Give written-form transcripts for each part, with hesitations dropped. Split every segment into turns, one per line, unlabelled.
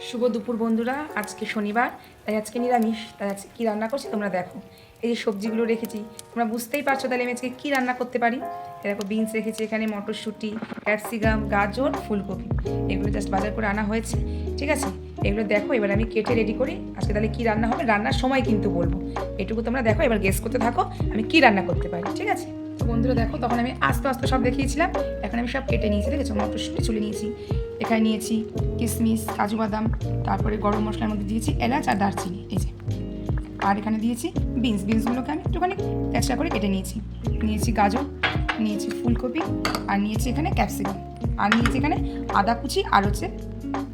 শুভ দুপুর বন্ধুরা। আজকে শনিবার, তাই আজকে নিরামিষ। তাই আজকে কী রান্না করছি তোমরা দেখো। এই যে সবজিগুলো রেখেছি তোমরা বুঝতেই পারছো তাহলে আমি আজকে কী রান্না করতে পারি। দেখো বিনস রেখেছি, এখানে মটরশুঁটি, ক্যাপসিকাম, গাজর, ফুলকপি, এগুলো জাস্ট বাজার করে আনা হয়েছে। ঠিক আছে, এগুলো দেখো এবার আমি কেটে রেডি করি। আজকে তাহলে কী রান্না হবে, রান্নার সময় কিন্তু বলবো। এটুকু তোমরা দেখো, এবার গেস করতে থাকো আমি কী রান্না করতে পারি। ঠিক আছে, তো বন্ধুরা দেখো, তখন আমি আস্তে আস্তে সব দেখিয়েছিলাম, এখন আমি সব কেটে নিয়েছি। দেখেছো, মটরশুঁটি চুলে নিয়েছি, এখানে নিয়েছি কিশমিশ, কাজু বাদাম, তারপরে গরম মশলার মধ্যে দিয়েছি এলাচ আর দারচিনি, এই যে। আর এখানে দিয়েছি বিনসগুলোকে আমি একটুখানি তেচড়া করে কেটে নিয়েছি গাজর, নিয়েছি ফুলকপি, আর নিয়েছি এখানে ক্যাপসিকাম, আর নিয়েছি এখানে আদা কুচি, আর হচ্ছে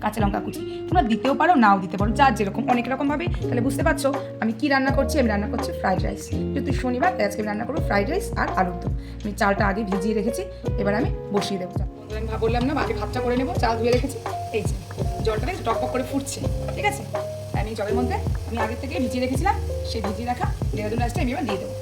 কাঁচা লঙ্কা কুচি। তোমরা দিতেও পারো, নাও দিতে পারো, যার যেরকম, অনেক রকমভাবে। তাহলে বুঝতে পারছো আমি কি রান্না করছি। আমি রান্না করছি ফ্রাইড রাইস, যেহেতু শনিবার তাই আজকে আমি রান্না করবো ফ্রাইড রাইস আর আলুর দম। আমি চালটা আগে ভিজিয়ে রেখেছি, এবার আমি বসিয়ে দেবো। আমি বললাম না আগে ভাতটা করে নেবো, চাল ধুয়ে রেখেছি। এই যে জলটা টকপক করে ফুটছে, ঠিক আছে। আমি জলের মধ্যে আমি আগের থেকে ভিজিয়ে রেখেছিলাম, সেই ভিজিয়ে রাখা দেহরাদুন রাইসটা আমি এবার দিয়ে দেবো।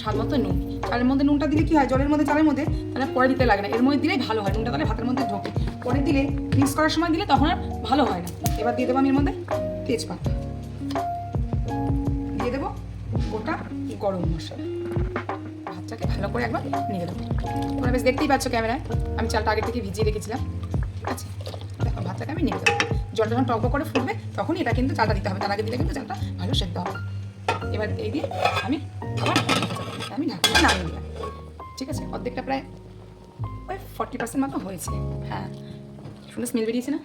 স্বাদ মতো নুন। চালের মধ্যে নুনটা দিলে কি হয়, জলের মধ্যে চালের মধ্যে তাহলে পরে দিতে লাগে না, এর মধ্যে দিলেই ভালো হয়। নুনটা তাহলে ভাতের মধ্যে ঢোকে, পরে দিলে মিক্স করার সময় দিলে তখন আর ভালো হয় না। এবার দিয়ে দেবো আমি এর মধ্যে তেজপাতা, দিয়ে দেবো গোটা গরম মশলা। ভাতটাকে ভালো করে একবার নিয়ে দেবো। তোমরা বেশ দেখতেই পাচ্ছ ক্যামেরায় আমি চালটা আগে থেকে ভিজিয়ে রেখেছিলাম। ঠিক আছে, দেখো ভাতটাকে আমি নিয়ে দেবো। জলটা যখন টক করে ফুটবে তখনই এটা কিন্তু চালটা দিতে হবে, তার আগে দিলে কিন্তু চালটা ভালো সেদ্ধ হবে। এবার এই দিয়ে আমি আবার আমি ঢাকনা নামিয়ে দিলাম। ঠিক আছে, অর্ধেকটা প্রায় ওই 40% মতো হয়েছে। হ্যাঁ, সুন্দর স্মেল বেরিয়েছে না।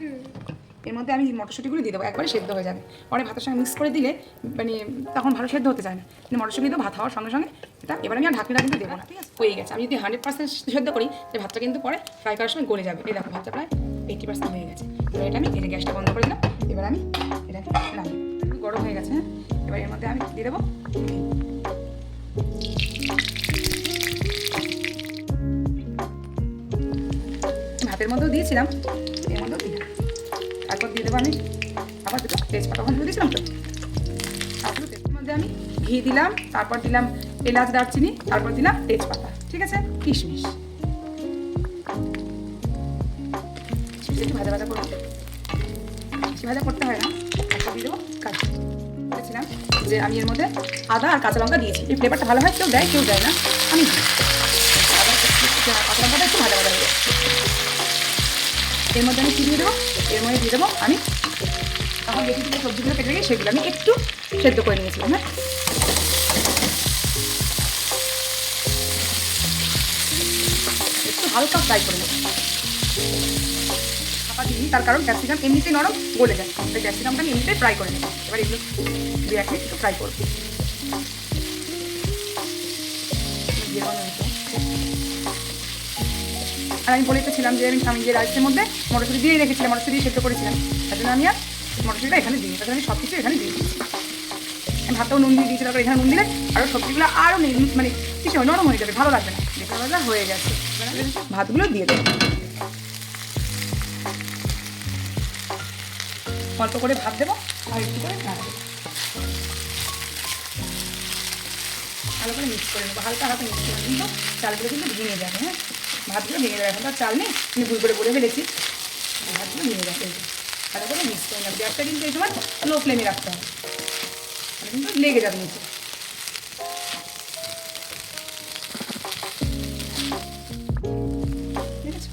এর মধ্যে আমি মটরশুঁটিগুলো দিয়ে দেবো, একবারে সেদ্ধ হয়ে যাবে। পরে ভাতের সঙ্গে মিক্স করে দিলে মানে তখন ভালো সেদ্ধ হতে চায় না। কিন্তু মটরশুঁটি দেবো ভাত হওয়ার সঙ্গে সঙ্গে এটা। এবার আমি আর ঢাকনিটা কিন্তু দেবো না। ঠিক আছে, হয়ে গেছে। আমি যদি 100% সেদ্ধ করি যে ভাতটা কিন্তু পরে ফ্রাই করার সময় গলে যাবে। এই দেখো ভাতটা প্রায় 80% হয়ে গেছে। এবার এটা আমি এই গ্যাসটা বন্ধ করে দিলাম। এবার আমি এটাকে নামিয়ে, গরম হয়ে গেছে। হ্যাঁ, এবার এর মধ্যে আমি দিয়ে দেবো ভাতের মধ্যেও দিয়েছিলাম, এর মধ্যেও দিই। তারপর দিয়ে দেবো আমি আবার দুটো তেজপাতা, ওখানে দিয়েছিলাম তো। তারপর তেজপাতার মধ্যে আমি ঘি দিলাম, তারপর দিলাম এলাচ দারচিনি, তারপর দিলাম তেজপাতা। ঠিক আছে, কিশমিশ একটু ভাজা ভাজা করবো, বেশি ভাজা করতে হয় না। তারপর দিয়ে দেবো কাজু। বলেছিলাম যে আমি এর মধ্যে আদা আর কাঁচা লঙ্কা দিয়েছি, এই ফ্লেভারটা ভালো হয়। কেউ দেয় কেউ দেয় না, আমি দিই। আদা কাঁচা লঙ্কাটা একটু ভাজা ভাজা হয়ে যায়। এর মধ্যে আমি কী দিয়ে দেবো, এর মধ্যে দিয়ে দেবো আমি তখন বেশি থেকে সবজিগুলো কেটে রেখে সেগুলো আমি একটু সেদ্ধ করে নিয়েছিলাম। হ্যাঁ, একটু হালকা ফ্রাই করে নেবো। চাপা দিই, তার কারণ ক্যাপসিকাম এমনিতে নরম গলে যায়, তাই ক্যাপসিকামটা আমি এমনিতে ফ্রাই করে নেবো। এবার এগুলো 2-1 মিনিট একটু ফ্রাই করবো। আর আমি বলে ছিলাম যে আমি যে রাইসের মধ্যে মটরশুঁটি দিয়ে রেখেছিলাম, মটরশুঁটি দিয়ে সেদ্ধ করেছিলাম, তার জন্য আমি আর মটরশুঁটিটা এখানে দিই। তার জন্য আমি সব কিছু এখানে দিয়ে দিয়েছি। আমি ভাতেও নুন দিয়ে দিয়েছি, তারপর এখানে নুন দিলে আরও সবজিগুলো আরও মানে কিছু নরম হয়ে যাবে, ভালো লাগবে না। দেখে ভাজা হয়ে গেছে, ভাতগুলো দিয়ে দেবো। অল্প করে ভাত দেবো আর একটু করে নাড়া দেবো, ভালো করে মিক্স করে নেবো। হালকা হাতে মিক্স করে কিন্তু চালগুলো কিন্তু ভেঙে যাবে। হ্যাঁ, ভাতগুলো ভেঙে যাবে। এখন তো চাল নেই, আমি ভুল করে বলে ফেলেছি, ভাতগুলো ভেঙে যাবে। ভালো করে মিক্স করে নেবো। গ্যাসটা কিন্তু এই সময় লো ফ্লেমে রাখতে হবে, কিন্তু লেগে যাবে নিচে। ঠিক আছে,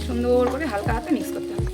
সুন্দর করে হালকা হাতে মিক্স করতে হবে।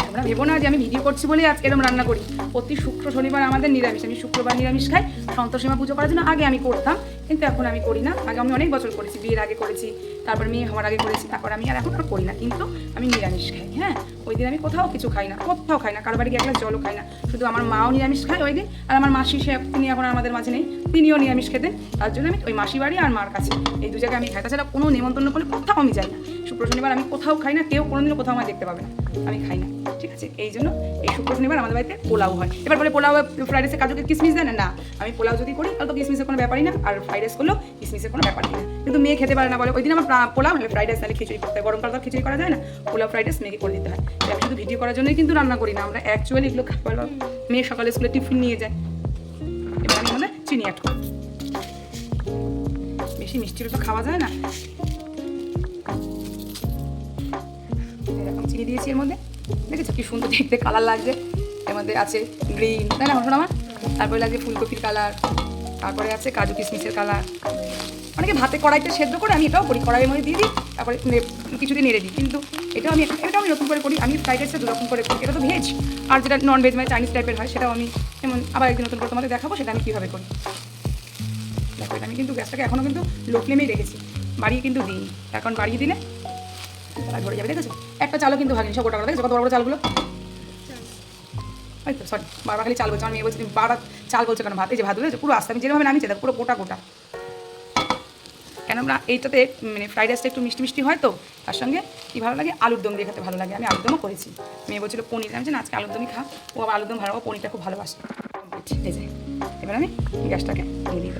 তোমরা ভেবো না যে আমি ভিডিও করছি বলে আজকে এরকম রান্না করি। প্রতি শুক্র শনিবার আমাদের নিরামিষ, আমি শুক্রবার নিরামিষ খাই। সন্তোষীমা পুজো করার জন্য আগে আমি করতাম, কিন্তু এখন আমি করি না। আগে আমি অনেক বছর করেছি, বিয়ের আগে করেছি, তারপর মেয়ে হওয়ার আগে করেছি, তারপর আমি আর এখন আর করি না। কিন্তু আমি নিরামিষ খাই। হ্যাঁ, ওই দিন আমি কোথাও কিছু খাই না, কোথাও খাই না, কারো বাড়ি গিয়ে এক গ্লাস জলও খাই না। শুধু আমার মাও নিরামিষ খায় ওই দিন, আর আমার মাসি, সে তিনি এখন আমাদের মাঝে নেই, তিনিও নিরামিষ খেতেন। তার জন্য আমি ওই মাসি বাড়ি আর মার কাছে এই দু জায়গায় আমি খাই। তাছাড়া কোনো নেমন্তন্ন করলে কোথাও আমি যাই না। শুক্র শনিবার আমি কোথাও খাই না, কেউ কোনোদিনও কোথাও আমার দেখতে পাবে না, আমি খাই না। ঠিক আছে, এই জন্য এই শুক্র শনিবার আমাদের বাড়িতে পোলাও হয়। এবার বলে পোলাও ফ্রাইড রাইসে কাজুকে কিশমিশ দেয় না, আমি পোলাও যদি করি তাহলে তো কিশমিশের কোনো ব্যাপারই না, আর ফ্রাইড রাইস করলেও কিশমিশের কোনো ব্যাপারই না। কিন্তু মেয়ে খেতে পারে না, বলে ওই দিন আমার পোলাও হলে ফ্রাইড রাইস, তাহলে খিচুড়ি করতে হয়। গরমকাল তো খিচুড়ি করা যায় না, পোলাও ফ্রাইড রাইস মেয়েকে করে দিতে হয়। আমি শুধু ভিডিও করার জন্যই কিন্তু রান্না করি না, আমরা অ্যাকচুয়ালি এগুলো খাবার মেয়ে সকালে স্কুলে টিফিন নিয়ে যায়। এবার আমি আমাদের চিনি অ্যাড করবো, বেশি মিষ্টিটা তো খাওয়া যায় না। এরকম চিনি দিয়েছি এর মধ্যে, দেখেছো কি সুন্দর দেখতে কালার লাগছে। এর মধ্যে আছে গ্রিন, তাই না শোনো আমার? তারপরে লাগছে ফুলকপির কালার, তারপরে আছে কাজু কিশমিশের কালার। অনেকে ভাতে কড়াইতে সেদ্ধ করে, আমি এটাও করি, কড়াইয়ের মধ্যে দিয়ে দিই, তারপরে কিছুদিন নেড়ে দিই। কিন্তু এটাও আমি নতুন করে করি। আমি ফ্রাইড রাইসটা দুরকম করে করি, এটা তো ভেজ, আর যেটা নন ভেজ মানে চাইনিজ টাইপের হয় সেটাও আমি যেমন আবার একদিন নতুন করে তোমাদের দেখাবো সেটা আমি কীভাবে করি। দেখো এটা আমি কিন্তু গ্যাসটাকে এখনও কিন্তু লো ফ্লেমেই রেখেছি, বাড়িয়ে কিন্তু দিই। এখন বাড়িয়ে দিলে ধরে যাবে, দেখেছো? একটা চালও কিন্তু ভাগিনি, সব গোটা গোটা, দেখেছো কত বড় বড় চালগুলো? ওই তো সরি, বারবার খালি চাল বলছো, আমি বলছি তুমি বারবার চাল বলছো কেন? ভাত, এই যে ভাত বলেছো পুরো আস্তে, আমি যেভাবে নামিয়েছি দেখো পুরো গোটা গোটা। কেন আমরা এইটাতে মানে ফ্রাইড রাইসটা একটু মিষ্টি মিষ্টি হয় তো, তার সঙ্গে কী ভালো লাগে, আলুর দম দিয়ে খেতে ভালো লাগে। আমি আলুর দমও করেছি। মেয়ে বলছিল পনির, আমি না আজকে আলুর দমই খা, ও আবার আলুর দম ভালো, পনিরটা খুব ভালোবাসে। এই যে এবার আমি গ্যাসটাকে নিয়ে দিই।